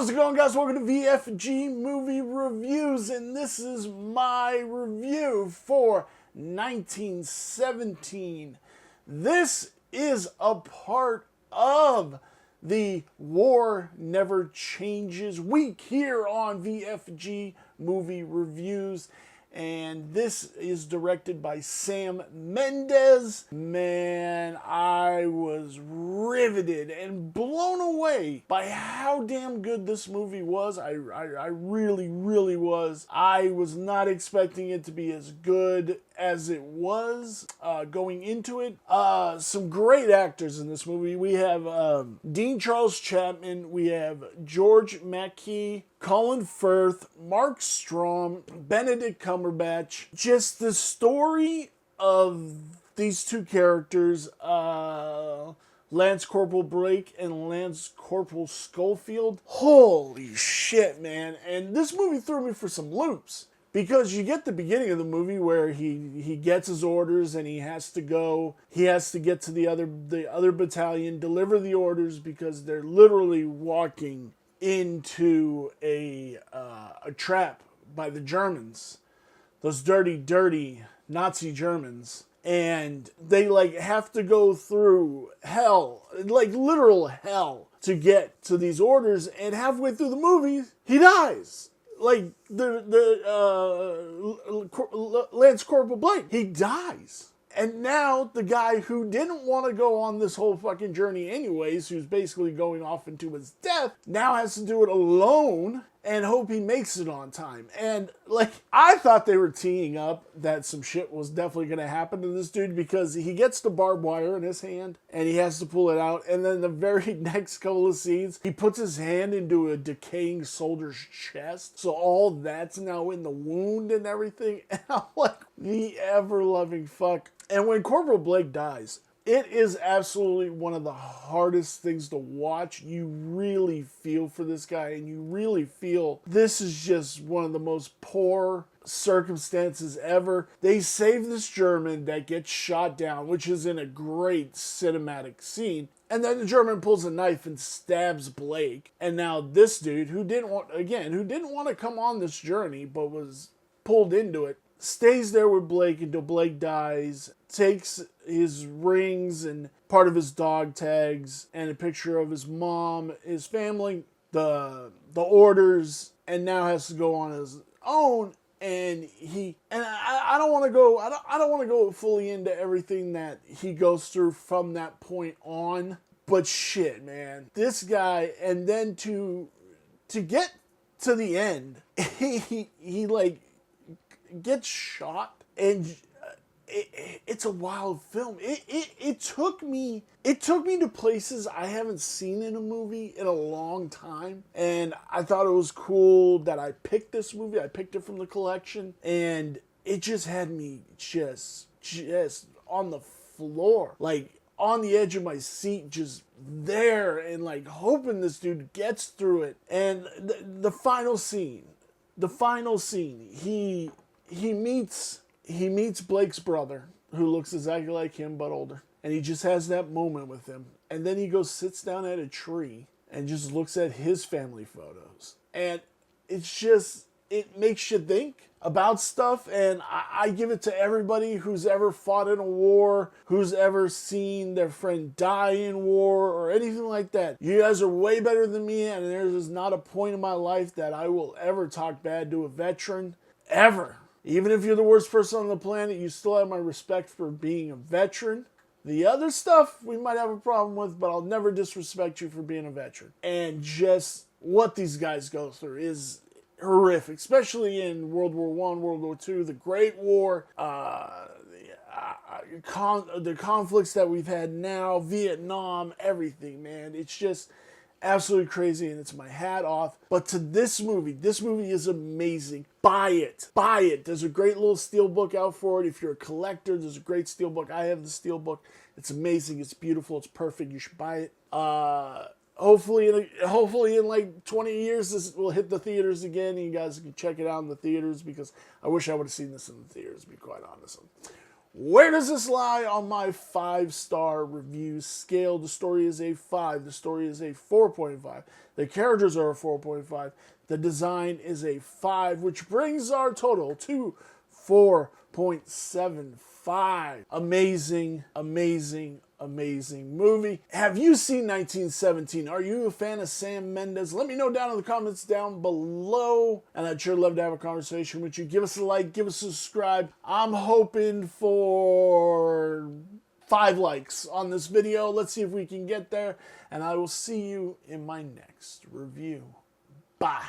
How's it going, guys? Welcome to VFG Movie Reviews, and this is my review for 1917. This is a part of the War Never Changes week here on VFG Movie Reviews. And this is directed by Sam Mendes. Man, I was riveted and blown away by how damn good this movie was. I really was. I was not expecting it to be as good as it was going into it. Some great actors in this movie. We have Dean Charles Chapman. We have George Mackey, Colin Firth, Mark Strom, Benedict Cumberbatch. Just the story of these two characters, Lance Corporal Blake and Lance Corporal Schofield. Holy shit, man. And this movie threw me for some loops. Because you get the beginning of the movie where he gets his orders and he has to get to the other battalion, deliver the orders because they're literally walking into a trap by the Germans, those dirty Nazi Germans, and they have to go through hell, literal hell, to get to these orders. And halfway through the movie, he dies. Lance Corporal Blake, he dies. And now the guy who didn't want to go on this whole fucking journey anyways, who's basically going off into his death, now has to do it alone and hope he makes it on time. And I thought they were teeing up that some shit was definitely going to happen to this dude, because he gets the barbed wire in his hand and he has to pull it out. And then the very next couple of scenes, he puts his hand into a decaying soldier's chest. So all that's now in the wound and everything. And I'm like, the ever-loving fuck. And when Corporal Blake dies, it is absolutely one of the hardest things to watch. You really feel for this guy, and you really feel this is just one of the most poor circumstances ever. They save this German that gets shot down, which is in a great cinematic scene. And then the German pulls a knife and stabs Blake. And now this dude, who didn't want to come on this journey, but was pulled into it, stays there with Blake until Blake dies, takes his rings and part of his dog tags and a picture of his mom, his family, the orders, and now has to go on his own. And I don't want to go fully into everything that he goes through from that point on, but shit, man, this guy, and then to get to the end, he gets shot, and it's a wild film. It took me to places I haven't seen in a movie in a long time, and I thought it was cool that I picked this movie. I picked it from the collection, and it just had me just on the floor, on the edge of my seat, just there, and hoping this dude gets through it. And the final scene, he meets Blake's brother, who looks exactly like him but older, and he just has that moment with him. And then he goes, sits down at a tree and just looks at his family photos, and it makes you think about stuff. And I give it to everybody who's ever fought in a war, who's ever seen their friend die in war or anything like that. You guys are way better than me, and there is not a point in my life that I will ever talk bad to a veteran, ever. Even if you're the worst person on the planet, you still have my respect for being a veteran. The other stuff we might have a problem with, but I'll never disrespect you for being a veteran. And just what these guys go through is horrific, especially in World War I, World War II, the Great War, the conflicts that we've had now, Vietnam, everything, man. It's just absolutely crazy, and it's my hat off. But to this movie is amazing. Buy it. There's a great little steelbook out for it. If you're a collector, there's a great steelbook. I have the steelbook. It's amazing. It's beautiful. It's perfect. You should buy it. Hopefully in 20 years, this will hit the theaters again, and you guys can check it out in the theaters, because I wish I would have seen this in the theaters, to be quite honest. Where does this lie on my 5-star review scale? The story is a 5. The story is a 4.5. The characters are a 4.5. The design is a 5, which brings our total to 4.75. Amazing, amazing, amazing movie. Have you seen 1917? Are you a fan of Sam Mendes? Let me know down in the comments down below. And I'd sure love to have a conversation with you. Give us a like, give us a subscribe. I'm hoping for 5 likes on this video. Let's see if we can get there. And I will see you in my next review. Bye.